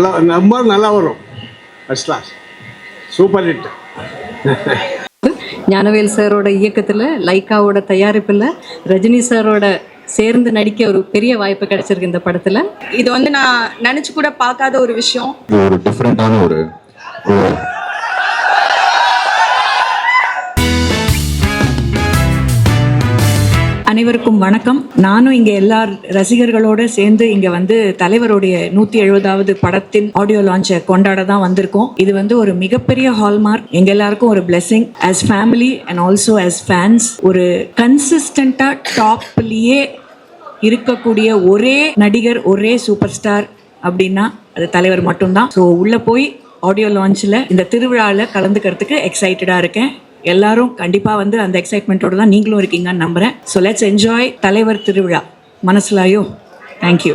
ரொம்ப நல்லா வரும். First class, super hit. Gnanavel சாரோட இயக்கத்தில், லைக்காவோட தயாரிப்பில், ரஜினி சாரோட சேர்ந்து நடிக்க ஒரு பெரிய வாய்ப்பு கிடைச்சிருக்கு இந்த படத்தில். இது வந்து நான் நினச்சி கூட பார்க்காத ஒரு விஷயம். ஒரு டிஃப்ரெண்டான ஒரு அனைவருக்கும் வணக்கம். நானும் இங்கே எல்லா ரசிகர்களோடு சேர்ந்து இங்கே வந்து தலைவருடைய 170வது படத்தின் ஆடியோ லான்ச்சை கொண்டாட தான் வந்திருக்கோம். இது வந்து ஒரு மிகப்பெரிய ஹால்மார்க். எங்கள் எல்லாருக்கும் ஒரு blessing as family and also as fans. ஒரு கன்சிஸ்டண்ட்டாக டாப்லேயே இருக்கக்கூடிய ஒரே நடிகர், ஒரே சூப்பர் ஸ்டார் அப்படின்னா அது தலைவர் மட்டும்தான். ஸோ உள்ளே போய் ஆடியோ லான்ச்சில் இந்த திருவிழாவில் கலந்துக்கிறதுக்கு எக்ஸைட்டடாக இருக்கேன். எல்லாரும் கண்டிப்பாக வந்து அந்த எக்ஸைட்மெண்ட்டோட தான் நீங்களும் இருக்கீங்கன்னு நம்புகிறேன். ஸோ லெட்ஸ் என்ஜாய் தலைவர் திருவிழா. மனசுலாயோ. Thank you.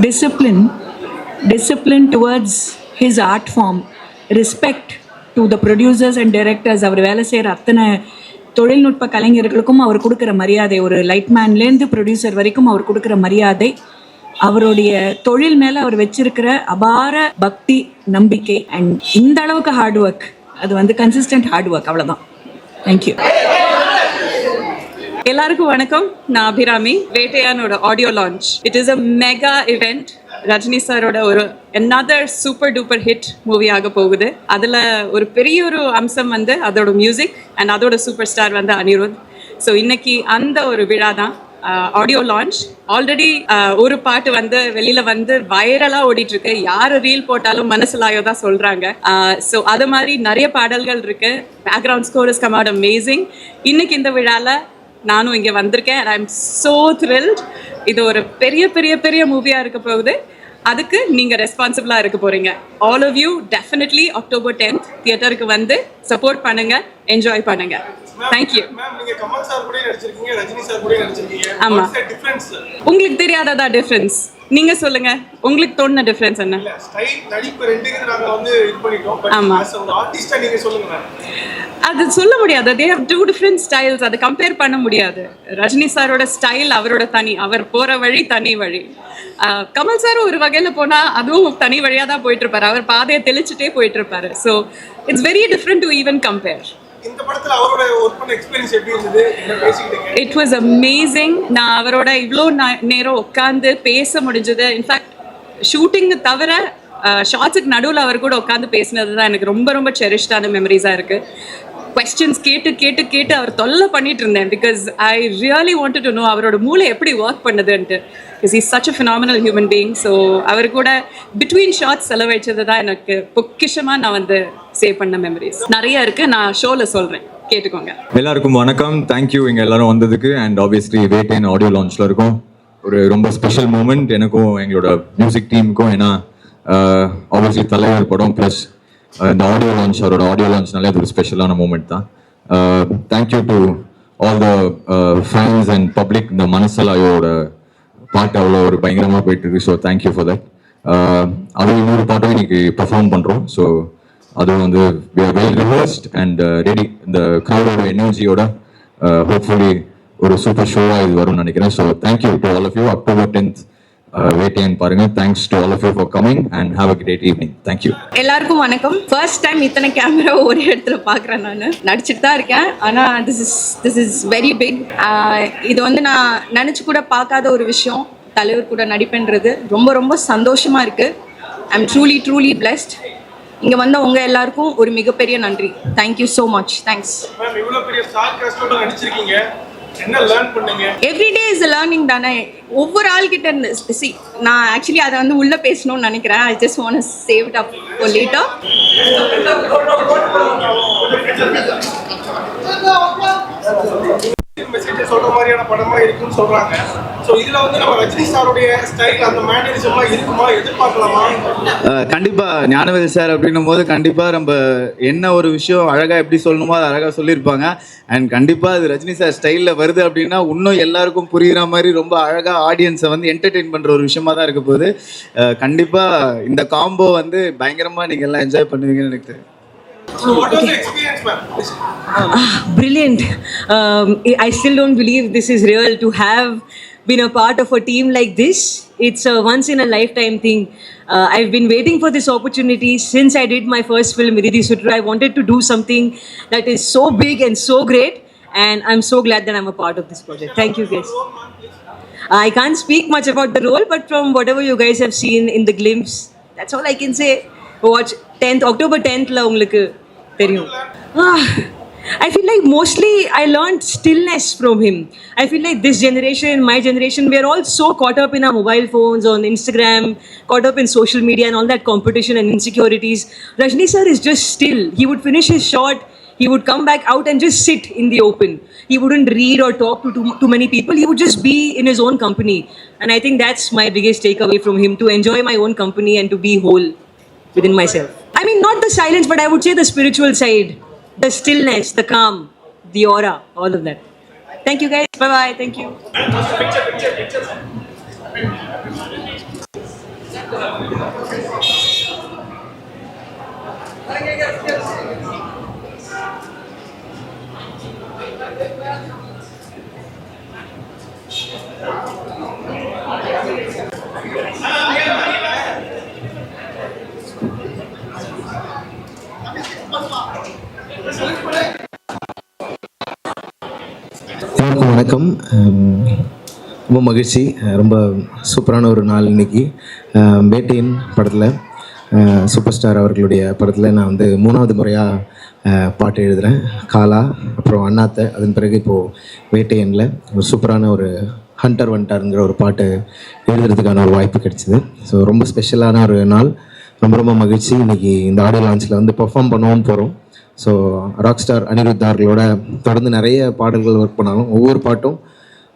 Discipline towards his art form, respect to the producers and directors. அவர் வேலை செய்கிற அத்தனை தொழில்நுட்ப கலைஞர்களுக்கும் அவர் கொடுக்குற மரியாதை, ஒரு லைட்மேன்லேருந்து ப்ரொடியூசர் வரைக்கும் அவர் கொடுக்குற மரியாதை, அவருடைய தொழில் மேலே அவர் வச்சிருக்கிற அபார பக்தி, நம்பிக்கை அண்ட் இந்த அளவுக்கு ஹார்ட் ஒர்க். அது வந்து கன்சிஸ்டன்ட் ஹார்ட் ஒர்க், அவ்வளோதான். தேங்க்யூ. எல்லாருக்கும் வணக்கம். நான் அபிராமி. வேட்டையானோட audio launch. It is a mega event. Rajini சாரோட ஒரு another super duper hit movie ஆக போகுது. அதில் ஒரு பெரிய ஒரு அம்சம் வந்து அதோட மியூசிக் அண்ட் அதோட சூப்பர் ஸ்டார் வந்து அனிருத். ஸோ இன்னைக்கு அந்த ஒரு விழா தான் ஆடியோ லான்ச். ஆல்ரெடி ஒரு பாட்டு வந்து வெளியில வந்து வைரலாக ஓடிட்டு இருக்கு. யார் ரீல் போட்டாலும் மனசுலாயோ தான் சொல்றாங்க. ஸோ அது மாதிரி நிறைய பாடல்கள் இருக்கு. Background score is come out amazing. இன்னைக்கு இந்த விழாவில் நானும் இங்கே வந்திருக்கேன். I am so thrilled. இது ஒரு பெரிய பெரிய பெரிய மூவியாக இருக்க போகுது. அதுக்கு நீங்கள் ரெஸ்பான்சிபிளாக இருக்க போகிறீங்க. All of you definitely October 10th தியேட்டருக்கு வந்து சப்போர்ட் பண்ணுங்க, என்ஜாய் பண்ணுங்க. தேங்க்யூ. ஆமாம், உங்களுக்கு தெரியாததா டிஃப்ரென்ஸ்? நீங்க சொல்லுங்க, உங்களுக்கு தோணுன டிஃபரன்ஸ் என்ன? ஆமா, அது சொல்ல முடியாது. they have two different styles. அதை கம்பேர் பண்ண முடியாது. ரஜினி சாரோட ஸ்டைல் அவரோட தனி, அவர் போற வழி தனி வழி. கமல் சார் ஒரு வகையில போனா அதுவும் தனி வழியா தான் போயிட்டு இருப்பாரு. அவர் பாதையை தெளிச்சுட்டே போயிட்டு இருப்பாரு. So it's very different to even compare. இந்த படத்துல அவரோட ஒர்க் பண்ண எக்ஸ்பீரியன்ஸ் எப்படி இருந்தது? என்ன பேசிக்கிட்டீங்க? It was amazing. நான் அவரோட இவ்வளோ நேரம் உட்காந்து பேச முடிஞ்சது. இன்ஃபேக்ட் ஷூட்டிங் தவிர ஷார்ட்ஸுக்கு நடுவில் அவர் கூட உட்காந்து பேசினது தான் எனக்கு ரொம்ப ரொம்ப செரிஷ்டான மெமரிஸாக இருக்குது. கொஸ்டின்ஸ் கேட்டு கேட்டு கேட்டு அவர் தொல்லை பண்ணிட்டு இருந்தேன். Because I really wanted to know அவரோட மூளை எப்படி ஒர்க் பண்ணுதுன்ட்டு. Because is such a phenomenal human being. So அவர் கூட பிட்வீன் ஷார்ட்ஸ் செலவழிச்சது தான் எனக்கு பொக்கிஷமாக நான் வந்து சேவ் பண்ண மெமரிஸ் நிறைய இருக்குது. நான் ஷோவில் சொல்கிறேன், கேட்டுக்கோங்க. எல்லாருக்கும் வணக்கம். தேங்க்யூ இங்கே எல்லாரும் வந்ததுக்கு. அண்ட் ஆப்வியஸ்லி வேட்டையன் ஆடியோ லான்ச்சில் இருக்கும். ஒரு ரொம்ப ஸ்பெஷல் மூமெண்ட் எனக்கும் எங்களோட மியூசிக் டீமுக்கும். ஏன்னா ஆப்வியஸ்லி தலைவர் படம் ப்ளஸ் இந்த ஆடியோ லான்ச், அவரோட ஆடியோ லான்ச்னாலே அது ஒரு ஸ்பெஷலான மூமெண்ட் தான். Thank you to all the fans and public. இந்த மனசலாயோட பாட்டு அவ்வளோ ஒரு பயங்கரமாக போயிட்டு இருக்கு. So thank you for that. அது இன்னொரு பாட்டும் இன்னைக்கு பர்ஃபார்ம் பண்ணுறோம். ஸோ அதுவும் வந்து வெல் ரிவர்ஸ்ட் அண்ட் ரெடி. இந்த க்ரௌடோட எனர்ஜியோட ஹோப்ஃபுல்லி ஒரு சூப்பர் ஷோவாக இது வரும்னு நினைக்கிறேன். So thank you to all of you. October 10th Vettaiyan பாருங்க. Thanks to all of you for coming and have a great evening. Thank you. எல்லாருக்கும் வணக்கம். ஃபர்ஸ்ட் டைம் இத்தனை கேமரா ஒரே இடத்துல பார்க்குறேன். நான் நடிச்சுட்டு தான் இருக்கேன், ஆனால் திஸ் இஸ் வெரி பிக். இது வந்து நான் நினச்சி கூட பார்க்காத ஒரு விஷயம். தலைவர் கூட நடிப்புன்றது ரொம்ப ரொம்ப சந்தோஷமாக இருக்குது. I am truly blessed. இங்கே வந்த உங்கள் எல்லாருக்கும் ஒரு மிகப்பெரிய நன்றி. Thank you so much. Thanks. Everyday is learning தானே, ஒவ்வொரு ஆள்கிட்ட இருந்து. சி, நான் ஆக்சுவலி அதை வந்து உள்ளே பேசணும்னு நினைக்கிறேன். I just want to save it up for later. Message சொல்ற மாதிரியான படமா இருக்குன்னு சொல்றாங்க. சோ இதுல வந்து நம்ம ரஜினி சாருடைய ஸ்டைல் அந்த மேனரிசம்லாம் இருக்குமா, எதிர்பார்க்கலாமா? கண்டிப்பா ஞானவேல் சார் அப்படின்னும் போது கண்டிப்பா நம்ம என்ன ஒரு விஷயம் அழகா எப்படி சொல்லணுமோ அதை அழகா சொல்லியிருப்பாங்க. அண்ட் கண்டிப்பா அது ரஜினி சார் ஸ்டைல்ல வருது அப்படின்னா இன்னும் எல்லாருக்கும் புரியுற மாதிரி ரொம்ப அழகா ஆடியன்ஸை வந்து என்டர்டெயின் பண்ற ஒரு விஷயமா தான் இருக்க போகுது. கண்டிப்பா இந்த காம்போ வந்து பயங்கரமா நீங்க எல்லாம் என்ஜாய் பண்ணுவீங்கன்னு எனக்கு தெரியும். So what was the experience, ma'am? Brilliant. I still don't believe this is real. To have been a part of a team like this. It's a once in a lifetime thing. I've been waiting for this opportunity since I did my first film, Vidhi Sutra. I wanted to do something that is so big and so great, and I'm so glad that I'm a part of this project. Thank you, guys. I can't speak much about the role, but from whatever you guys have seen in the glimpse, that's all I can say. Watch 10th October 10th la ungalku theriyum. I feel like mostly I learned stillness from him. I feel like this generation, my generation, we are all so caught up in our mobile phones, on Instagram, caught up in social media and all that competition and insecurities. Rajni sir is just still. He would finish his shot, he would come back out and just sit in the open. He wouldn't read or talk to too many people. He would just be in his own company. And I think that's my biggest takeaway from him, to enjoy my own company and to be whole within myself. I mean, not the silence, but I would say the spiritual side. The stillness, the calm, the aura, all of that. Thank you, guys. Bye-bye. Thank you. எல்லாருக்கும் வணக்கம். ரொம்ப மகிழ்ச்சி. ரொம்ப சூப்பரான ஒரு நாள் இன்னைக்கு. வேட்டையின் படத்தில் சூப்பர் ஸ்டார் அவர்களுடைய படத்தில் நான் வந்து 3வது முறையாக பாட்டு எழுதுகிறேன். காலா, அப்புறம் அண்ணாத்தை, அதன் பிறகு இப்போது வேட்டையனில் ஒரு சூப்பரான ஒரு ஹண்டர் வண்டாருங்கிற ஒரு பாட்டு எழுதுறதுக்கான ஒரு வாய்ப்பு கிடைச்சிது. ஸோ ரொம்ப ஸ்பெஷலான ஒரு நாள். ரொம்ப ரொம்ப மகிழ்ச்சி. இன்றைக்கி இந்த ஆடியோ லான்ச்சில் வந்து பெர்ஃபார்ம் பண்ணவும் போகிறோம். ஸோ ராக் ஸ்டார் அனிருத் அவர்களோட தொடர்ந்து நிறைய பாடல்கள் ஒர்க் பண்ணாலும் ஒவ்வொரு பாட்டும்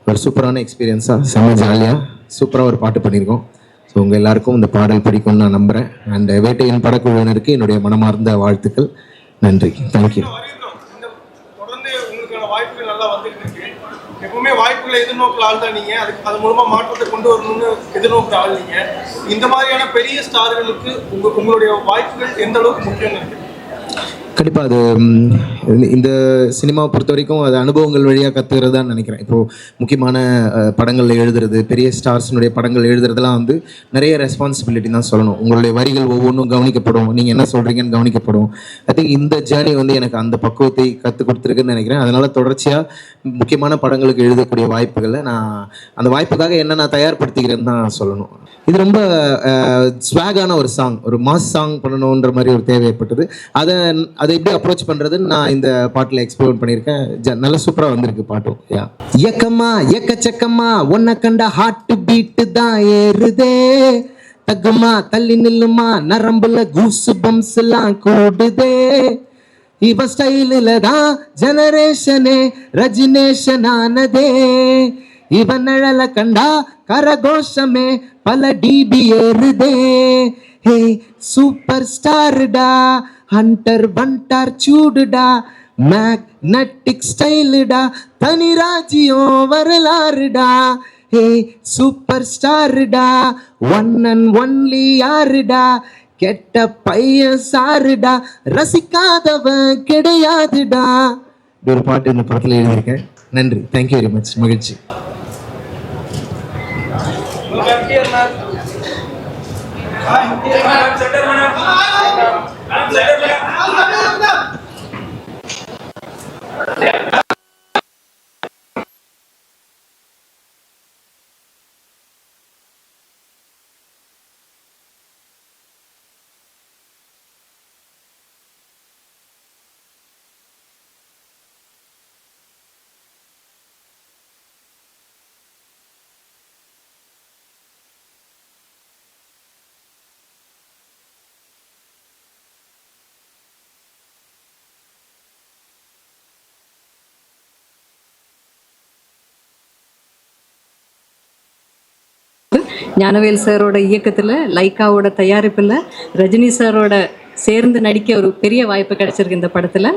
ஒரு சூப்பரான எக்ஸ்பீரியன்ஸாக, செம்ம ஜாலியாக சூப்பராக ஒரு பாட்டு பண்ணியிருக்கோம். ஸோ உங்கள் எல்லாருக்கும் இந்த பாடல் பிடிக்கும்னு நான் நம்புகிறேன். அண்ட் வேட்டையின் படக்குழுவினருக்கு என்னுடைய மனமார்ந்த வாழ்த்துக்கள். நன்றி. தேங்க்யூ. தொடர்ந்து உங்களுக்கான வாய்ப்புகள் நல்லா வந்துட்டு இருக்கு. எப்பவுமே வாய்ப்புகளை எதிர்நோக்கிற ஆள் தான் நீங்கள். அது மூலமாக மாற்றத்தை கொண்டு வரணும்னு எதிர்நோக்கிற ஆள் நீங்கள். இந்த மாதிரியான பெரிய ஸ்டார்களுக்கு உங்களுடைய வாய்ப்புகள் எந்த அளவுக்கு முக்கியம் இருக்கு? கண்டிப்பாக அது இந்த சினிமாவை பொறுத்த வரைக்கும் அது அனுபவங்கள் வழியாக கற்றுக்கிறது தான் நினைக்கிறேன். இப்போது முக்கியமான படங்கள் எழுதுறது, பெரிய ஸ்டார்ஸினுடைய படங்கள் எழுதுறதுலாம் வந்து நிறைய ரெஸ்பான்சிபிலிட்டி தான் சொல்லணும். உங்களுடைய வரிகள் ஒவ்வொன்றும் கவனிக்கப்படும், நீங்கள் என்ன சொல்கிறீங்கன்னு கவனிக்கப்படும். ஐ திங்க் இந்த ஜேர்னி வந்து எனக்கு அந்த பக்குவத்தை கற்றுக் கொடுத்துருக்குன்னு நினைக்கிறேன். அதனால் தொடர்ச்சியாக முக்கியமான படங்களுக்கு எழுதக்கூடிய வாய்ப்புகளை நான் அந்த வாய்ப்புக்காக என்ன நான் தயார்படுத்திக்கிறேன்னு தான் சொல்லணும். இது ரொம்ப ஸ்வாகான ஒரு சாங், ஒரு மாஸ் சாங் பண்ணணுன்ற மாதிரி ஒரு தேவை ஏற்பட்டது. அதை எப்படி அப்ரோச் பண்ணுறதுன்னு நான் இந்த பாட்டில் எக்ஸ்ப்ளோர் பண்ணியிருக்கேன். நல்லா சூப்பராக வந்திருக்கு பாட்டும். ஏக்கம்மா எக்கச்சக்கம்மா ஒன்ன கண்ட ஹார்ட் பீட்டு தான் ஏறுதே, தகுமா தள்ளி நில்லுமா நரம்புல கூசு பம்ஸ் எல்லாம் கூடுதே, இவ ஸ்டைலில் தான் ஜெனரேஷனே ரஜினேஷன் ஆனதே, இவன் நிழல கண்டா கரகோஷமே பல டிபி ஏறுதே, ஹே சூப்பர் ஸ்டார்டா ஹண்டர் வண்டார் சூடுடா, மேக்னட்டிக் ஸ்டைலுடா தனி ராஜ்யம் வரலாறுடா, ஹே சூப்பர் ஸ்டார்டா ஒன் அண்ட் ஒன்லி யாருடா, கெட்ட பையன் சாருடா ரசிக்காதவன் கிடையாதுடா. ஒரு பாட்டு இந்த படத்தில் எழுதியிருக்கேன். நன்றி. Thank you very much. மகிழ்ச்சி. ஞானவேல் சாரோட இயக்கத்தில், லைக்காவோட தயாரிப்பில், ரஜினி சாரோட சேர்ந்து நடிக்க ஒரு பெரிய வாய்ப்பு கிடைச்சிருக்கு இந்த படத்தில்.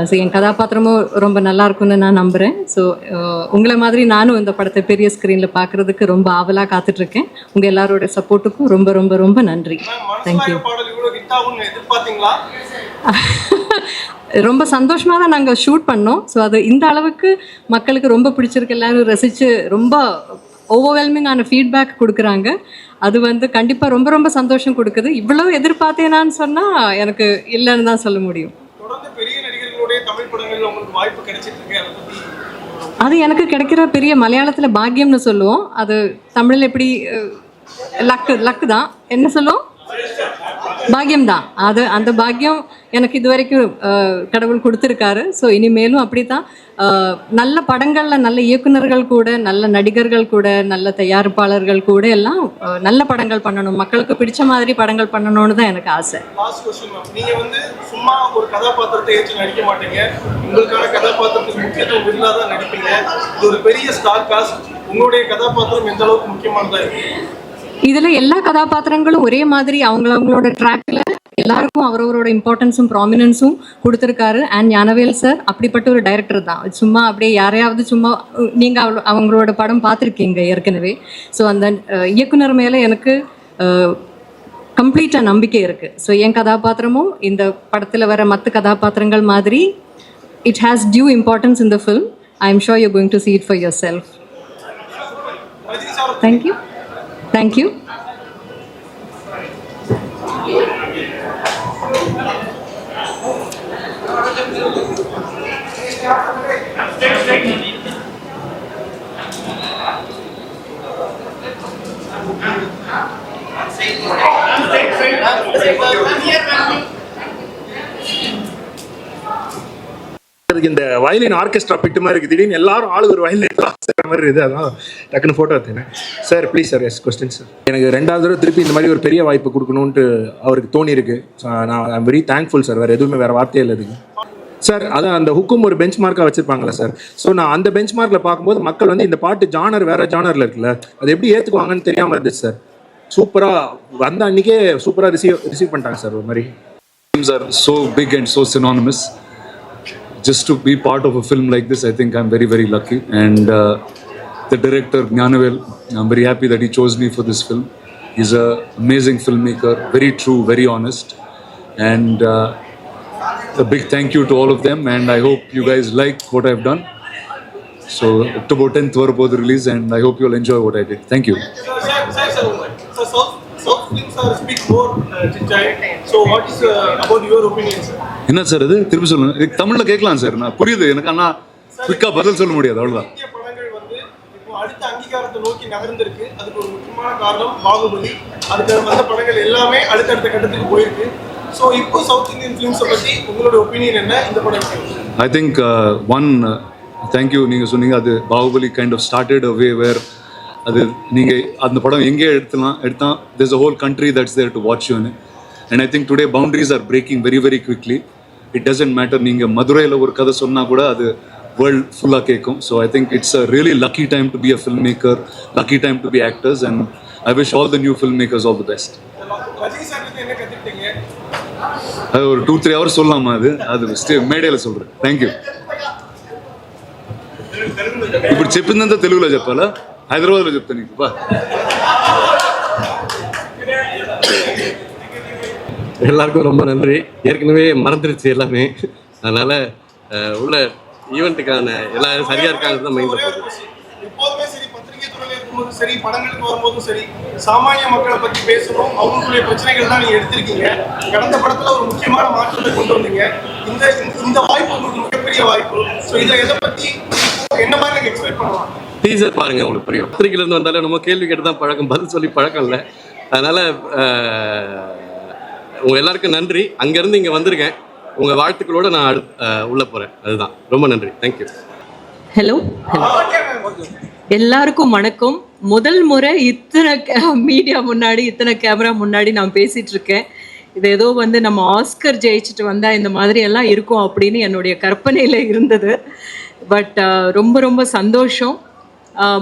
ஸோ என் கதாபாத்திரமும் ரொம்ப நல்லா இருக்கும்னு நான் நம்புகிறேன். ஸோ உங்களை மாதிரி நானும் இந்த படத்தை பெரிய ஸ்க்ரீனில் பார்க்குறதுக்கு ரொம்ப ஆவலாக காத்துட்ருக்கேன். உங்கள் எல்லாரோட சப்போர்ட்டுக்கும் ரொம்ப ரொம்ப ரொம்ப நன்றி. தேங்க்யூ. ரொம்ப சந்தோஷமாக தான் நாங்கள் ஷூட் பண்ணோம். ஸோ அது இந்த அளவுக்கு மக்களுக்கு ரொம்ப பிடிச்சிருக்கு, எல்லாரும் ரசித்து ரொம்ப ஓவர்வெல்மிங்கான ஃபீட்பேக் கொடுக்குறாங்க. அது வந்து கண்டிப்பாக ரொம்ப ரொம்ப சந்தோஷம் கொடுக்குது. இவ்வளோ எதிர்பார்த்தேனான்னு சொன்னால் எனக்கு இல்லைன்னு தான் சொல்ல முடியும். தொடர்ந்து பெரிய நடிகர்களுடைய தமிழ் படங்களில் உங்களுக்கு வாய்ப்பு கிடைச்சிட்டு இருக்கு, அதை பத்தி அது எனக்கு கிடைக்கிற பெரிய மலையாளத்தில் பாக்கியம்னு சொல்லுவோம். அது தமிழில் எப்படி லக்கு தான் என்ன சொல்லுவோம், பாக்கியம்தான். அது அந்த பாக்கியம் எனக்கு இது வரைக்கும் கடவுள் கொடுத்துருக்காரு. ஸோ இனிமேலும் அப்படி தான் நல்ல படங்களில் நல்ல இயக்குனர்கள் கூட, நல்ல நடிகர்கள் கூட, நல்ல தயாரிப்பாளர்கள் கூட எல்லாம் நல்ல படங்கள் பண்ணணும், மக்களுக்கு பிடிச்ச மாதிரி படங்கள் பண்ணணும்னு தான் எனக்கு ஆசை. லாஸ்ட் क्वेश्चन மேம், நீங்க வந்து சும்மா ஒரு கதாபாத்திரத்தை ஏற்று நடிக்க மாட்டீங்க, உங்களுக்கான கதாபாத்திரத்துக்கு முக்கியத்துவம் இருந்தால் தான் நடிப்பீங்க. இது ஒரு பெரிய ஸ்டார் காஸ்ட், உங்களுடைய கதாபாத்திரம் எந்த அளவுக்கு முக்கியமானதா இருக்கு? இதில் எல்லா கதாபாத்திரங்களும் ஒரே மாதிரி அவங்களோட ட்ராக்ல எல்லாருக்கும் அவரவரோட இம்பார்ட்டன்ஸும் ப்ராமினன்ஸும் கொடுத்துருக்காரு. அண்ட் ஞானவேல் சார் அப்படிப்பட்ட ஒரு டைரக்டர் தான். சும்மா அப்படியே யாரையாவது சும்மா நீங்கள் அவங்களோட படம் பார்த்துருக்கீங்க ஏற்கனவே. ஸோ அந்த இயக்குனர் மேலே எனக்கு கம்ப்ளீட்டாக நம்பிக்கை இருக்குது. ஸோ என் கதாபாத்திரமும் இந்த படத்தில் வர மற்ற கதாபாத்திரங்கள் மாதிரி it has due importance in the film. I am sure you going to see it for yourself. Thank you. Thank you. இந்த வயலின் ஆர்கெஸ்ட்ரா பிட்டு மாதிரி இருக்குது. திடீர்னு எல்லாரும் ஆளு ஒரு வயலின் மாதிரி இருக்குது. அதான் டக்குன்னு ஃபோட்டோ எடுத்தேன். Sir please sir, S question sir. எனக்கு 2வது தடவை திருப்பி இந்த மாதிரி ஒரு பெரிய வாய்ப்பு கொடுக்கணுன்ட்டு அவருக்கு தோணி இருக்கு. நான் I am very thankful sir. வேறு எதுவுமே வேறு வார்த்தையே இல்லை இதுக்கு சார். அதான் அந்த ஹுக்கும் ஒரு பெஞ்ச் மார்க்காக வச்சிருப்பாங்களா சார். ஸோ நான் அந்த பெஞ்ச் மார்க்கில் பார்க்கும்போது மக்கள் வந்து இந்த பாட்டு ஜானர் வேறு ஜானரில் இருக்குல்ல, அது எப்படி ஏற்றுக்குவாங்கன்னு தெரியாமல் இருந்துச்சு சார். சூப்பராக வந்த அன்றைக்கே சூப்பராக ரிசீவ் பண்ணிட்டாங்க சார். ஒரு மாதிரி Films are so big and so synonymous. Just to be part of a film like this, I think I'm very, very lucky. And the director, Gnanavel, I'm very happy that he chose me for this film. He's an amazing filmmaker, very true, very honest. And a big thank you to all of them. And I hope you guys like what I've done. So, October 10th, we're release, and I hope you'll enjoy what I did. Thank you. Sir, South films are speak more Chichay. So what is about your opinion, sir? என்ன sir இது திருப்பி சொல்லுங்க. இதுக்கு தமிழ்ல கேட்கலாம் sir, நான் புரியுது எனக்கு, ஆனால் குயிக்காக பதில் சொல்ல முடியாது, அவ்வளோதான். இந்திய படங்கள் வந்து இப்போ அடுத்த அங்கீகாரத்தை நோக்கி நகர்ந்திருக்கு. அதுக்கு ஒரு முக்கியமான காரணம் பாகுபலி. அதுக்கு வந்த படங்கள் எல்லாமே அடுத்தடுத்த கட்டத்துக்கு போயிருக்கு. ஸோ இப்போ சவுத் இந்தியன் ஃபிலிம்ஸை பற்றி உங்களோட ஒப்பீனியன் என்ன இந்த படம்? I think thank you. நீங்கள் சொன்னீங்க அது Baahubali kind of started a way where அது நீங்கள் அந்த படம் எங்கே எடுத்தால் there's a whole country that's there to watch you in it. And I think today boundaries are breaking very, very quickly. It doesn't matter நீங்கள் மதுரையில் ஒரு கதை சொன்னால் கூட அது வேர்ல்ட் ஃபுல்லாக கேட்கும். So I think it's a really lucky time to be a filmmaker, lucky time to be actors, and I wish all the new filmmakers all the best. Rajini sir என்ன கற்றுக்கிட்டீங்க? அது ஒரு 2-3 hours சொல்லலாமா? அது మేడేలో சொல்கிறேன். தேங்க்யூ. ఇప్పుడు చెప్పిందంతా తెలుగులో చెప్పాలా, హైదరాబాద్లో చెప్తా నీకు బా. எல்லாருக்கும் ரொம்ப நன்றி. ஏற்கனவே மறந்துருச்சு எல்லாமே, அதனால் உள்ள ஈவெண்ட்டுக்கான எல்லாம் சரியாக இருக்காங்க தான் மைண்டில் போகுது. எப்போதுமே சரி, பத்திரிகை துறையில் இருக்கும்போதும் சரி, படங்களுக்கு வரும்போதும் சரி, சாமானிய மக்களை பற்றி பேசணும், அவங்களுடைய பிரச்சனைகள் தான் நீங்கள் எடுத்திருக்கீங்க. கடந்த படத்தில் ஒரு முக்கியமான மாற்றத்தை கொண்டு வந்தீங்க. இந்த வாய்ப்பு உங்களுக்கு மிகப்பெரிய வாய்ப்பு. ஸோ இதை எதை பற்றி என்ன மாதிரி நீங்கள் எக்ஸ்பெக்ட் பண்ணலாம்? டீசர் பாருங்கள், உங்களுக்கு புரியும். பத்திரிகையிலேருந்து வந்தாலும் நம்ம கேள்வி கேட்டு தான் பழக்கம், பதில் சொல்லி பழக்கம் இல்லை. அதனால் உங்கள் எல்லாருக்கும் நன்றி. அங்கேருந்து இங்கே வந்திருக்கேன், உங்கள் வாழ்த்துக்களோடு நான் உள்ளே போகிறேன். அதுதான், ரொம்ப நன்றி. தேங்க்யூ. ஹலோ, எல்லாருக்கும் வணக்கம். முதல் முறை இத்தனை மீடியா முன்னாடி, இத்தனை கேமரா முன்னாடி நான் பேசிகிட்டு இருக்கேன். இது ஏதோ வந்து நம்ம ஆஸ்கர் ஜெயிச்சுட்டு வந்தால் இந்த மாதிரி எல்லாம் இருக்கும் அப்படின்னு என்னுடைய கற்பனையில் இருந்தது. பட் ரொம்ப ரொம்ப சந்தோஷம்.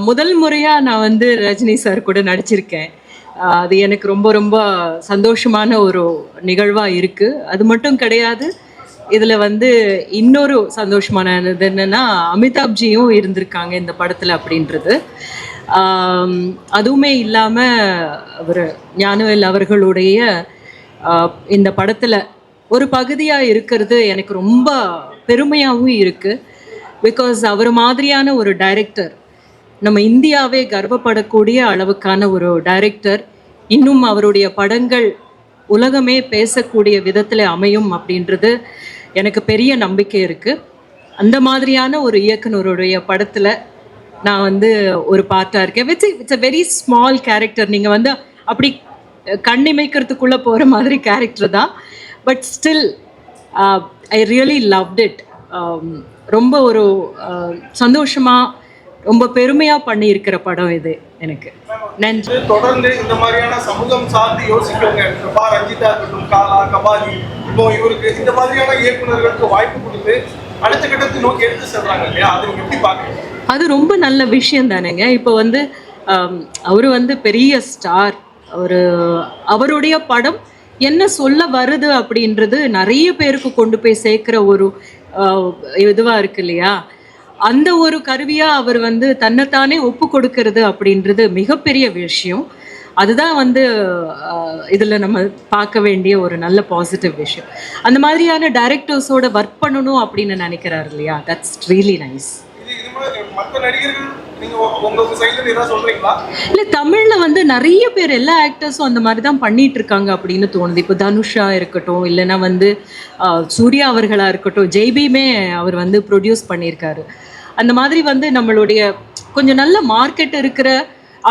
முதல் முறையாக நான் வந்து ரஜினி சார் கூட நடிச்சிருக்கேன். அது எனக்கு ரொம்ப ரொம்ப சந்தோஷமான ஒரு நிகழ்வாக இருக்குது. அது மட்டும் கிடையாது, இதில் வந்து இன்னொரு சந்தோஷமானது என்னென்னா அமிதாப்ஜியும் இருந்திருக்காங்க இந்த படத்தில் அப்படின்றது. அதுவுமே இல்லாமல் அவர் ஞானவேல் அவர்களுடைய இந்த படத்தில் ஒரு பகுதியாக இருக்கிறது எனக்கு ரொம்ப பெருமையாகவும் இருக்குது. பிகாஸ் அவர் மாதிரியான ஒரு டைரக்டர் நம்ம இந்தியாவே கர்வப்படக்கூடிய அளவுக்கான ஒரு டைரக்டர். இன்னும் அவருடைய படங்கள் உலகமே பேசக்கூடிய விதத்தில் அமையும் அப்படின்றது எனக்கு பெரிய நம்பிக்கை இருக்குது. அந்த மாதிரியான ஒரு இயக்குனருடைய படத்தில் நான் வந்து ஒரு பார்ட்டாக இருக்கேன். It's a very small character. நீங்கள் வந்து அப்படி கண்ணிமைக்கிறதுக்குள்ளே போகிற மாதிரி கேரக்டர் தான். But still I really loved it. ரொம்ப ஒரு சந்தோஷமாக ரொம்ப பெருமையாக பண்ணியிருக்கிற படம் இது எனக்கு. நன்றி. தொடர்ந்து இந்த மாதிரியான சமூகம் சார்ந்து யோசிக்கிறவங்க, ரஞ்சிதா இருக்கட்டும், காலா, கபாலி, இப்போ இவருக்கு இந்த மாதிரியான இயக்குநர்களுக்கு வாய்ப்பு கொடுத்து அடுத்த கட்டத்தை நோக்கி எடுத்து செல்றாங்க இல்லையா, அது நீங்க எப்படி பாக்குறீங்க? அது ரொம்ப நல்ல விஷயம் தானேங்க. இப்போ வந்து அவர் வந்து பெரிய ஸ்டார். அவருடைய படம் என்ன சொல்ல வருது அப்படின்றது நிறைய பேருக்கு கொண்டு போய் சேர்க்குற ஒரு இதுவாக இருக்கு இல்லையா. அந்த ஒரு கருவியாக அவர் வந்து தன்னைத்தானே ஒப்பு கொடுக்கறது அப்படின்றது மிகப்பெரிய விஷயம். அதுதான் வந்து இதில் நம்ம பார்க்க வேண்டிய ஒரு நல்ல பாசிட்டிவ் விஷயம். அந்த மாதிரியான டைரக்டர்ஸோட ஒர்க் பண்ணணும் அப்படின்னு நினைக்கிறாரு இல்லையா, தட்ஸ் ரியலி நைஸ். இல்லை, தமிழில் வந்து நிறைய பேர் எல்லா ஆக்டர்ஸும் அந்த மாதிரி தான் பண்ணிட்டு இருக்காங்க அப்படின்னு தோணுது. இப்போ தனுஷா இருக்கட்டும், இல்லைன்னா வந்து சூர்யா அவர்களாக இருக்கட்டும், ஜெய்பீமே அவர் வந்து ப்ரொடியூஸ் பண்ணியிருக்காரு. அந்த மாதிரி வந்து நம்மளுடைய கொஞ்சம் நல்ல மார்க்கெட் இருக்கிற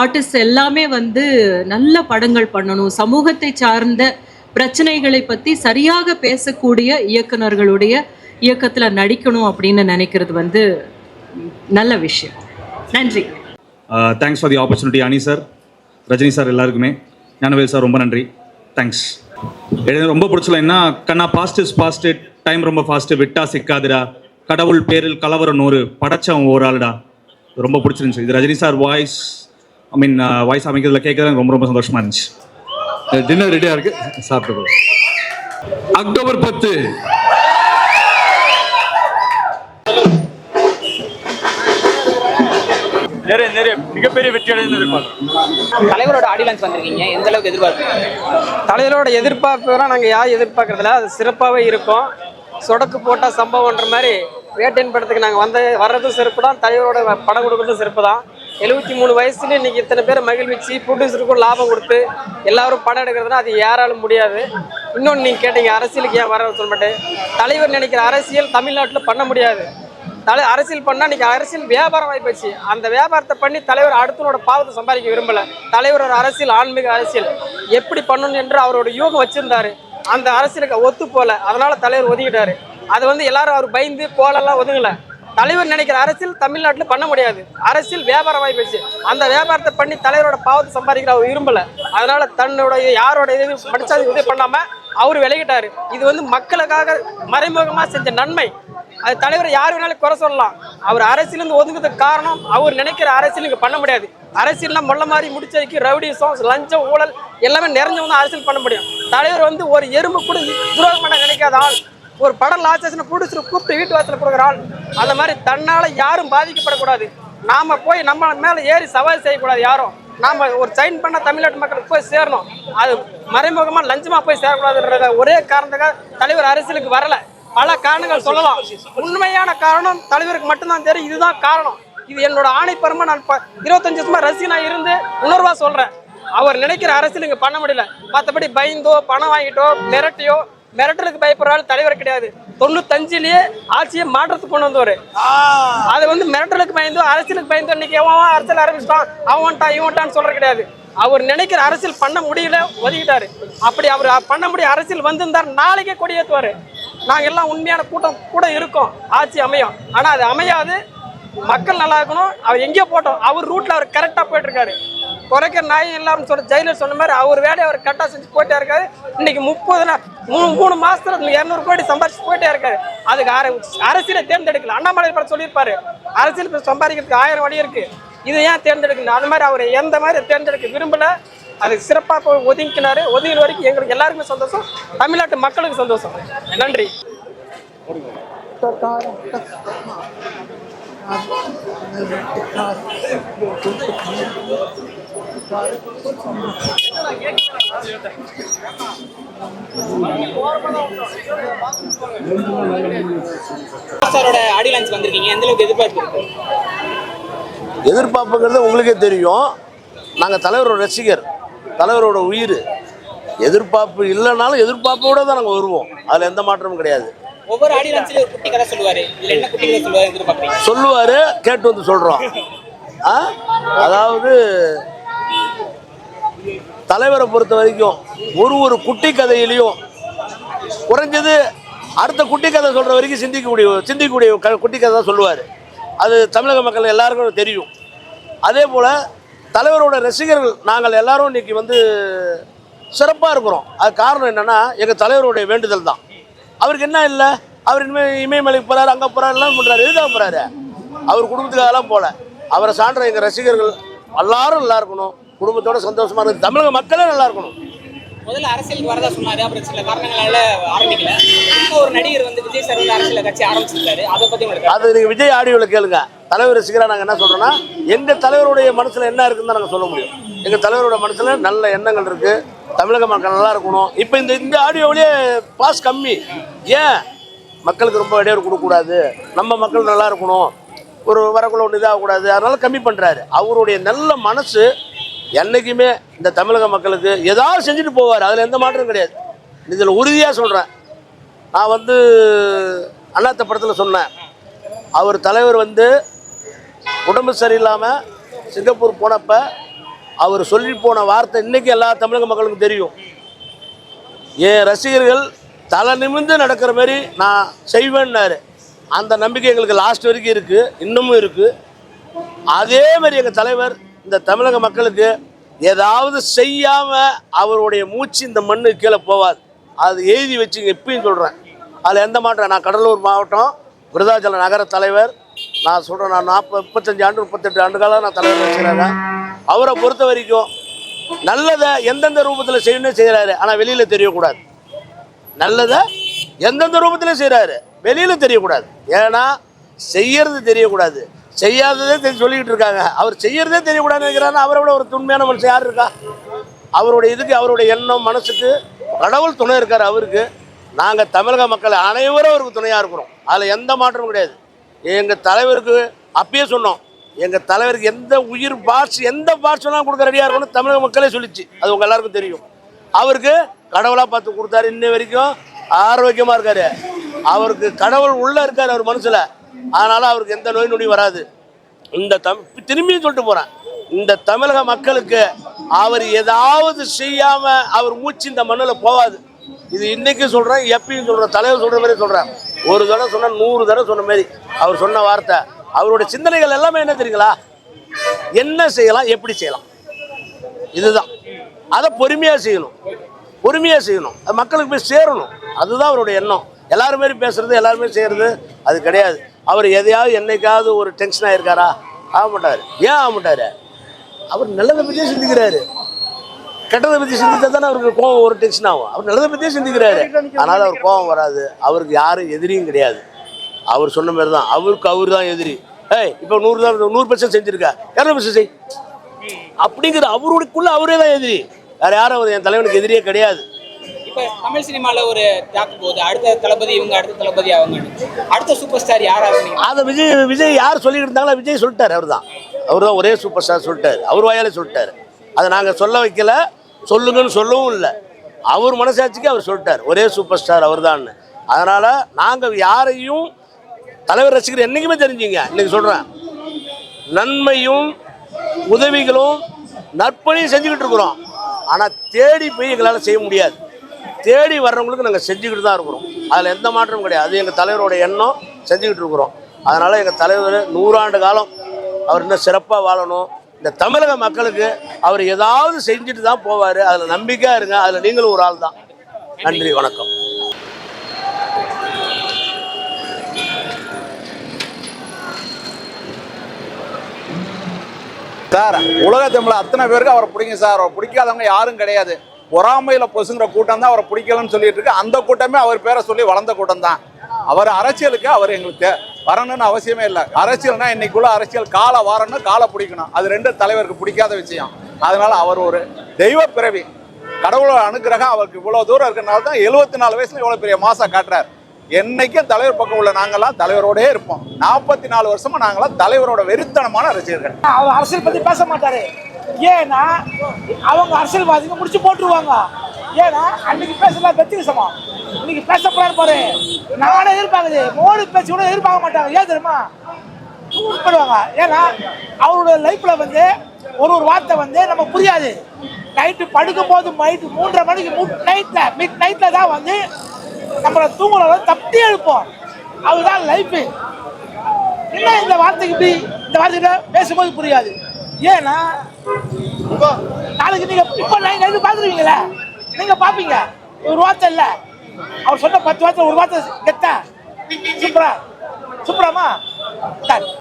ஆர்டிஸ்ட் எல்லாமே வந்து நல்ல படங்கள் பண்ணணும், சமூகத்தை சார்ந்த பிரச்சனைகளை பற்றி சரியாக பேசக்கூடிய இயக்குனர்களுடைய இயக்கத்தில் நடிக்கணும் அப்படின்னு நினைக்கிறது வந்து நல்ல விஷயம். நன்றி. தேங்க்ஸ் ஃபார் தி ஆப்பர்ச்சுனிட்டி அனி சார், ரஜினி சார், எல்லாருக்குமே. ஞானவேல் சார் ரொம்ப நன்றி, தேங்க்ஸ். எனக்கு ரொம்ப பிடிச்சல என்ன கண்ணா, பாஸ்ட் இஸ் பாஸ்ட், டைம் ரொம்ப ஃபாஸ்ட்டு, விட்டா சிக்காதுடா, கடவுள் பேரில் கலவரம் 100, படைச்சவன் ஒரு ஆளுடா. ரொம்ப பிடிச்சிருந்துச்சு. இது ரஜினி சார் வாய்ஸ், வாய்ஸ் அமைக்கிறதுல கேட்கறது ரொம்ப ரொம்ப சந்தோஷமா இருந்துச்சு. டின்னர் ரெடியாக இருக்கு, சாப்பிட்டு. அக்டோபர் 10 நிறைய மிகப்பெரிய வெற்றி அடைந்து. தலைவரோட ஆடியோ லான்ச் வந்திருக்கீங்க, எந்த அளவுக்கு எதிர்பார்க்குறீங்க? தலைவரோட எதிர்பார்ப்புலாம் நாங்கள் யாரும் எதிர்பார்க்கறதில்ல, அது சிறப்பாகவே இருக்கும். சொடக்கு போட்டால் சம்பவம்ன்ற மாதிரி வேட்டையின் படத்துக்கு நாங்கள் வர்றதும் சிறப்பு தான், தலைவரோட படம் கொடுக்குறதும் சிறப்பு தான். 73 வயசுல இன்னைக்கு இத்தனை பேர் மகிழ்ச்சி, ப்ரொடியூசருக்கும் லாபம் கொடுத்து எல்லாரும் படம் எடுக்கிறதுனா அது யாராலும் முடியாது. இன்னொன்று நீங்கள் கேட்டீங்க அரசியலுக்கு ஏன் வர சொல்ல மாட்டேன். தலைவர் நினைக்கிற அரசியல் தமிழ்நாட்டில் பண்ண முடியாது. அரசியல் பண்ணால் இன்றைக்கி அரசியல் வியாபாரம் ஆகிப்போச்சு. அந்த வியாபாரத்தை பண்ணி தலைவர் அடுத்தனோட பாவத்தை சம்பாதிக்க விரும்பலை. தலைவரோட அரசியல் ஆன்மீக அரசியல் எப்படி பண்ணணும் என்று அவரோட யூகம் வச்சுருந்தாரு. அந்த அரசியலுக்கு ஒத்து போல, அதனால் தலைவர் ஒதுக்கிட்டாரு. அது வந்து எல்லாரும் அவர் பயந்து போலெல்லாம் ஒதுங்கலை. தலைவர் நினைக்கிற அரசியல் தமிழ்நாட்டில் பண்ண முடியாது. அரசியல் வியாபாரம் ஆகிப்போச்சு. அந்த வியாபாரத்தை பண்ணி தலைவரோட பாவத்தை சம்பாதிக்கிற அவர் விரும்பலை. அதனால் தன்னோட யாரோட இது படித்தா உதவி பண்ணாமல் அவர் விலகிட்டார். இது வந்து மக்களுக்காக மறைமுகமாக செஞ்ச நன்மை. அது தலைவர் யார் வேணாலும் குறை சொல்லலாம். அவர் அரசியலேருந்து ஒதுங்கிறதுக்கு காரணம் அவர் நினைக்கிற அரசியல் இங்கே பண்ண முடியாது. அரசியல்லாம் மொல்ல மாதிரி முடிச்சதுக்கு ரவுடிசம், லஞ்சம், ஊழல் எல்லாமே நிறைஞ்சவங்க அரசியல் பண்ண முடியும். தலைவர் வந்து ஒரு எறும்பு கூட துரோகம் பண்ண நினைக்காத ஆள். ஒரு படம் லாஸ்ட் ப்ரொடியூசர் கூப்பிட்டு வீட்டு வாசலில் கொடுக்குற ஆள். அந்த மாதிரி தன்னால் யாரும் பாதிக்கப்படக்கூடாது. நாம் போய் நம்ம மேலே ஏறி சவால் செய்யக்கூடாது. யாரும் நாம் ஒரு சைன் பண்ண தமிழ்நாட்டு மக்களுக்கு போய் சேரணும். அது மறைமுகமாக லஞ்சமாக போய் சேரக்கூடாதுன்றத ஒரே காரணத்துக்காக தலைவர் அரசியலுக்கு வரலை. பல காரணங்கள் சொல்லலாம். உண்மையான காரணம் தலைவருக்கு மட்டும்தான் தெரியும். இதுதான் காரணம். இது என்னோட ஆணைப்பரமா நான் 25 வருஷமா ரசிகனா இருந்து உணர்வா சொல்றேன். அவர் நினைக்கிற அரசியல் இங்க பண்ண முடியல. மற்றபடி பயந்தோ பணம் வாங்கிட்டோ மிரட்டியோ, மிரட்டலுக்கு பயப்படுறாள் தலைவர் கிடையாது. 95லயே ஆட்சியை மாற்றத்துக்கு கொண்டு வந்தவர். அது வந்து மிரட்டலுக்கு பயந்தோ அரசியலுக்கு பயந்தோ இன்னைக்கு எவன் அரசியல் ஆரம்பிச்சிட்டான், அவன்ட்டான் இவன்ட்டான்னு சொல்ற கிடையாது. அவர் நினைக்கிற அரசியல் பண்ண முடியல, ஒதுக்கிட்டாரு. அப்படி அவர் பண்ண முடிய அரசியல் வந்திருந்தார் நாளைக்கே கொடியேற்றுவாரு. நாங்கள் எல்லாம் உண்மையான கூட்டம் கூட இருக்கோம், ஆட்சி அமையும். ஆனால் அது அமையாது. மக்கள் நல்லா இருக்கணும். அவர் எங்கேயோ போட்டோம், அவர் ரூட்டில் அவர் கரெக்டாக போயிட்டு இருக்காரு. குறைக்கிற நாயும் இல்லாமல் சொல்ல ஜெயிலர் சொன்ன மாதிரி அவர் வேலையை அவர் கரெக்டாக செஞ்சு போயிட்டே இருக்காரு. இன்னைக்கு 3 மாசத்துல 200 கோடி சம்பாதிச்சு போயிட்டே இருக்காரு. அதுக்கு அரசியலை தேர்ந்தெடுக்கல. அண்ணாமலை படம் சொல்லியிருப்பாரு, அரசியல் சம்பாதிக்கிறதுக்கு 1000 வழி இருக்கு, இதை ஏன் தேர்ந்தெடுக்கணும்? அது மாதிரி அவர் எந்த மாதிரி தேர்ந்தெடுக்க விரும்பல. அதுக்கு சிறப்பாக ஒதுங்கினாரு. ஒதுங்கின வரைக்கும் எங்களுக்கு எல்லாருக்குமே சந்தோஷம், தமிழ்நாட்டு மக்களுக்கு சந்தோஷம். நன்றி. சாரோட ஆடியோ லான்ச் வந்திருக்கீங்க, எந்த அளவுக்கு எதிர்பார்ப்பு இருக்கு? எதிர்பார்ப்புங்கிறது உங்களுக்கே தெரியும். நாங்கள் தலைவரோட ரசிகர், தலைவரோட உயிர். எதிர்பார்ப்பு இல்லைனாலும் எதிர்பார்ப்போட தான் நாங்கள் வருவோம். அதில் எந்த மாற்றமும் கிடையாது. ஒவ்வொரு ஆடியோ லான்ச்லயும் ஒரு குட்டி கதை சொல்லுவாரு. இதுல என்ன குட்டி கதை சொல்லுவாரு எதிர்பார்க்குறீங்க? சொல்லுவார், கேட்டு வந்து சொல்கிறோம். அதாவது தலைவரை பொறுத்த வரைக்கும் ஒரு குட்டி கதையிலையும் குறைஞ்சது அடுத்த குட்டி கதை சொல்கிற வரைக்கும் சிந்திக்கக்கூடிய குட்டி கதை தான் சொல்லுவார். அது தமிழக மக்கள் எல்லாருக்கும் தெரியும். அதே போல் தலைவரோட ரசிகர்கள் நாங்கள் எல்லாரும் இன்றைக்கி வந்து சிறப்பாக இருக்கிறோம். அது காரணம் என்னென்னா எங்கள் தலைவருடைய வேண்டுதல் தான். அவருக்கு என்ன இல்லை, அவர் இனிமேல் இமயமலைக்கு போகிறாரு, அங்கே போகிறாரு, எல்லாம் பண்ணுறாரு. எதுக்காக போகிறாரு? அவர் குடும்பத்துக்காகலாம் போகல. அவரை சான்ற எங்கள் ரசிகர்கள் எல்லாரும் நல்லா இருக்கணும், குடும்பத்தோட சந்தோஷமாக இருக்கு, தமிழக மக்களே நல்லா இருக்கணும். முதல்ல அரசியலுக்கு வரதா சொன்னாரு, அப்புறம் சில காரணங்களால ஆரம்பிக்கல. இப்போ ஒரு நடிகர் வந்து விஜய் சார் வந்து அரசியல் கட்சி ஆரம்பிச்சிருக்காரு. அதை பற்றி அது நீங்கள் விஜய் ஆடியோவில் கேளுங்க. தலைவர் ரசிகராக நாங்கள் என்ன சொல்கிறோன்னா, எங்கள் தலைவருடைய மனசில் என்ன இருக்குன்னு தான் நாங்கள் சொல்ல முடியும். எங்கள் தலைவரோட மனசில் நல்ல எண்ணங்கள் இருக்குது, தமிழக மக்கள் நல்லா இருக்கணும். இப்போ இந்த ஆடியோவிலேயே பாஸ் கம்மி. ஏன் மக்களுக்கு ரொம்ப இடையூறு கொடுக்கக்கூடாது, நம்ம மக்கள் நல்லா இருக்கணும், ஒரு வரக்குள்ள ஒன்று இதாகக்கூடாது, அதனால கம்மி பண்ணுறாரு. அவருடைய நல்ல மனசு என்றைக்குமே இந்த தமிழக மக்களுக்கு ஏதாவது செஞ்சுட்டு போவார். அதில் எந்த மாற்றமும் கிடையாது. இதில் உறுதியாக சொல்கிறேன். நான் வந்து அண்ணாத்த படத்தில் சொன்னேன், அவர் தலைவர் வந்து உடம்பு சரியில்லாமல் சிங்கப்பூர் போனப்போ அவர் சொல்லி போன வார்த்தை இன்றைக்கி எல்லா தமிழக மக்களுக்கும் தெரியும். என் ரசிகர்கள் தலை நிமிர்ந்து நடக்கிற மாதிரி நான் செய்வேன்னாரு. அந்த நம்பிக்கை எங்களுக்கு லாஸ்ட் வரைக்கும் இருக்குது, இன்னமும் இருக்குது. அதே மாதிரி எங்கள் தலைவர் இந்த தமிழக மக்களுக்கு ஏதாவது செய்யாமல் அவருடைய மூச்சு இந்த மண்ணு கீழே போவாது. அது எழுதி வச்சுங்க, இப்பயும் சொல்கிறேன். அதில் எந்த மாற்றம். நான் கடலூர் மாவட்டம் விருதாச்சலம் நகர தலைவர். நான் சொல்கிறேன், நான் 35 ஆண்டு காலம் நான் தலைவர் வச்சுக்கிறாங்க. அவரை பொறுத்த வரைக்கும் நல்லதை எந்தெந்த ரூபத்தில் செய்யணும்னு செய்கிறாரு, ஆனால் வெளியில் தெரியக்கூடாது. நல்லதை எந்தெந்த ரூபத்தில் செய்கிறாரு, வெளியில் தெரியக்கூடாது. ஏன்னா செய்யறது தெரியக்கூடாது, செய்யாததே சொல்லிக்கிட்டு இருக்காங்க. அவர் செய்யறதே தெரியக்கூடாதுன்னு நினைக்கிறாருன்னா அவரை விட ஒரு துண்மையான மனுஷன் யார் இருக்கா? அவருடைய இதுக்கு அவருடைய எண்ணம் மனசுக்கு கடவுள் துணை இருக்கார் அவருக்கு. நாங்கள் தமிழக மக்கள் அனைவரும் அவருக்கு துணையாக இருக்கிறோம். அதில் எந்த மாற்றமும் கிடையாது. எங்கள் தலைவருக்கு அப்பயே சொன்னோம், எங்கள் தலைவருக்கு எந்த உயிர் பார்ட்ஸ் எந்த பார்ட்ஸ் வேணாலும் கொடுக்க ரெடியாக இருக்கணும்னு தமிழக மக்களே சொல்லிச்சு. அது உங்கள் எல்லாருக்கும் தெரியும். அவருக்கு கடவுளாக பார்த்து கொடுத்தாரு. இன்ன வரைக்கும் ஆரோக்கியமாக இருக்கார். அவருக்கு கடவுள் உள்ளே இருக்கார் அவர் மனசில். அதனால் அவருக்கு எந்த நோய் நொடி வராது. திரும்பியும் சொல்லிட்டு போகிறேன், இந்த தமிழக மக்களுக்கு அவர் ஏதாவது செய்யாமல் அவர் மூச்சு இந்த மண்ணில் போகாது. இது இன்றைக்கும் சொல்கிறேன், எப்பயும் சொல்கிறேன், தலைவர் சொல்கிற மாதிரி சொல்கிறேன். ஒரு தடவை சொன்னால் 100 தடவை சொன்ன மாதிரி அவர் சொன்ன வார்த்தை. அவருடைய சிந்தனைகள் எல்லாமே என்ன தெரியுங்களா? என்ன செய்யலாம், எப்படி செய்யலாம், இதுதான். அதை பொறுமையாக செய்யணும், பொறுமையாக செய்யணும், அது மக்களுக்கு போய் சேரணும். அதுதான் அவருடைய எண்ணம். எல்லாருமே பேசுறது, எல்லாருமே செய்கிறது அது கிடையாது. அவர் எதையாவது என்னைக்காவது ஒரு டென்ஷன் ஆகிருக்காரா? ஆக மாட்டார். ஏன் ஆக மாட்டார்? அவர் நல்லதை பற்றியே சிந்திக்கிறாரு. கெட்டதை பற்றி சிந்தித்தா தானே அவருக்கு கோவம் ஒரு டென்ஷன் ஆகும். அவர் நல்லதை பற்றியே சிந்திக்கிறாரு. அதனால் அவர் கோவம் வராது. அவருக்கு யாரும் எதிரியும் கிடையாது. அவர் சொன்ன மாதிரி தான், அவருக்கு அவர் தான் எதிரி. இப்போ 100% செஞ்சுருக்கா, 200% செய் அப்படிங்கிற அவருக்குள்ள அவரே தான் எதிரி. வேறு யாரும் அவர் என் தலைவனுக்கு எதிரியே கிடையாது. இப்போ தமிழ் சினிமாவில் ஒரு தாக்கு போகுது, அடுத்த தளபதி இவங்க, அடுத்த தளபதி அவங்க, அடுத்த சூப்பர் ஸ்டார் யாராவது? அதை விஜய் யார் சொல்லிக்கிட்டு இருந்தாங்களோ விஜய் சொல்லிட்டார். அவர் தான் ஒரே சூப்பர் ஸ்டார் சொல்லிட்டார். அவர் வாயாலே சொல்லிட்டார். அதை நாங்கள் சொல்ல வைக்கல, சொல்லுங்கன்னு சொல்லவும் இல்லை. அவர் மனசாட்சிக்கு அவர் சொல்லிட்டார், ஒரே சூப்பர் ஸ்டார் அவர் தான். அதனால் நாங்கள் யாரையும் தலைவர் ரசிகர் என்றைக்குமே தெரிஞ்சுங்க, இன்றைக்கி சொல்கிறேன், நன்மையும் உதவிகளும் நற்பணியும் செஞ்சுக்கிட்டு இருக்கிறோம். ஆனால் தேடி போய் எங்களால் செய்ய முடியாது. தேடி வர்றவங்களுக்கு நாங்கள் செஞ்சுக்கிட்டு தான் இருக்கிறோம். அதில் எந்த மாற்றமும் கிடையாது. அது எங்கள் தலைவரோட எண்ணம், செஞ்சுக்கிட்டு இருக்கிறோம். அதனால் எங்கள் தலைவர் 100 ஆண்டு காலம் அவர் இன்னும் சிறப்பாக வாழணும். இந்த தமிழக மக்களுக்கு அவர் ஏதாவது செஞ்சுட்டு தான் போவார். அதில் நம்பிக்கையாக இருங்க. அதில் நீங்களும் ஒரு ஆள் தான். நன்றி, வணக்கம். சார், உலக தமிழ் அத்தனை பேருக்கு அவரை பிடிக்கும் சார். அவரை பிடிக்காதவங்க யாரும் கிடையாது. பொறாமையில் பொசுங்கிற கூட்டம் தான் அவரை பிடிக்கலன்னு சொல்லிட்டு இருக்கு. அந்த கூட்டமே அவர் பேரை சொல்லி வளர்ந்த கூட்டம் தான். அவர் அரசியலுக்கு அவர் எங்களுக்கு வரணும்னு அவசியமே இல்லை. அரசியல்னா இன்னைக்குள்ள அரசியல் காலை வரணும், காலை பிடிக்கணும். அது ரெண்டு தலைவருக்கு பிடிக்காத விஷயம். அதனால அவர் ஒரு தெய்வ பிறவி. கடவுளோட அனுகிரகம் அவருக்கு இவ்வளோ தூரம் இருக்கிறனால தான் 74 வயசுல இவ்வளோ பெரிய மாசா காட்டுறாரு. என்னைக்கும் தலைவர் பக்கம் உள்ள நாங்கெல்லாம் தலைவரோடே இருப்போம். 44 வருஷமா நாங்களாம் தலைவரோட வெறித்தனமான ரசிகர்கள். அவர் அரசியல் பத்தி பேச மாட்டாரு. ஏன்னா அவங்க அரசியல்வாதிங்க முடிச்சு போட்டுருவாங்க. ஏன்னா அன்னைக்கு பேசலாம் வெற்றிசமா, இன்னைக்கு பேசக்கூடாது பாரு. நானே எதிர்பார்க்குது மோடி பேச்சு கூட எதிர்பார்க்க மாட்டாங்க. ஏன் தெரியுமா? பண்ணுவாங்க. ஏன்னா அவருடைய லைஃப்ல வந்து ஒரு வார்த்தை வந்து நம்ம புரியாது. நைட்டு படுக்கும் போது நைட்டு 3:30 மணிக்கு மிட் நைட்ல தான் வந்து நம்மளை தூங்குறத தப்பி எழுப்போம். அதுதான் லைஃப். இன்னும் இந்த வார்த்தைக்கு இந்த வார்த்தைகிட்ட பேசும்போது புரியாது. ஏன்னா நாளைக்கு நீங்க இப்போ நைட்டு பார்த்துருவீங்களே, நீங்க பார்ப்பீங்க ஒரு வார்த்தை இல்லை, அவர் சொன்ன 10 வார்த்தை ஒரு வார்த்தை கெத்த சூப்பரா சூப்பராமா.